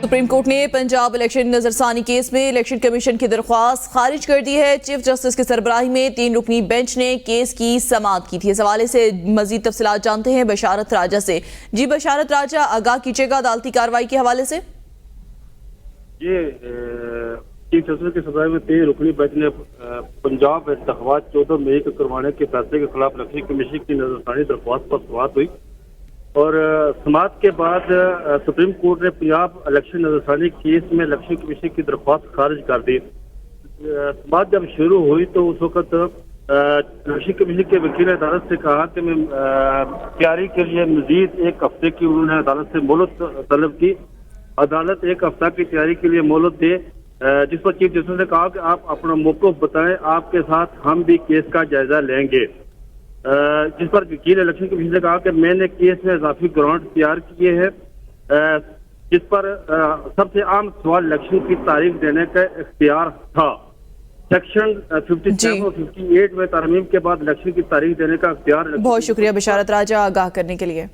Supreme court ने Punjab election नजरसानी case में election commission की दरख्वास्त खारिज कर दी है। चीफ जस्टिस की सरबराही में 3 रुकनी बेंच ने केस की समाअत की थी। इस हवाले से मजीद तफसीलात जानते हैं बशारत राजा से। जी बशारत राजा, आगाह कीजिएगा अदालती कार्रवाई के हवाले से। ये चीफ जस्टिस की सरबराही में 3 रुकनी बेंच ने पंजाब इंतखाबात 14 मई को करवाने के फैसले के खिलाफ इलेक्शन कमीशन की नजरसानी दरख्वास्त पर समाअत हुई और समाअत के बाद सुप्रीम कोर्ट ने पंजाब इलेक्शन नजरसानी केस में इलेक्शन कमीशन की दरख्वास्त खारिज कर दी। समाअत जब शुरू हुई तो उस वक्त इलेक्शन कमीशन के वकील ने अदालत से कहा कि मैं तैयारी के लिए मजीद 1 हफ्ते की उन्होंने अदालत से मोहलत तलब की। अदालत 1 हफ्ता की तैयारी के लिए मोहलत दे, जिस पर चीफ जस्टिस ने कहा कि आप अपना मौक़िफ़ बताएं, आपके साथ हम भी केस का जायजा लेंगे। जिस पर वकील इलेक्शन कमीशन ने कहा कि मैंने केस में इजाफी ग्राउंड तैयार किए हैं, जिस पर सबसे आम सवाल इलेक्शन की तारीख देने का इख्तियार था। सेक्शन 57 और 58 में तरमीम के बाद इलेक्शन की तारीख देने का इख्तियार। बहुत शुक्रिया बशारत राजा आगाह करने के लिए।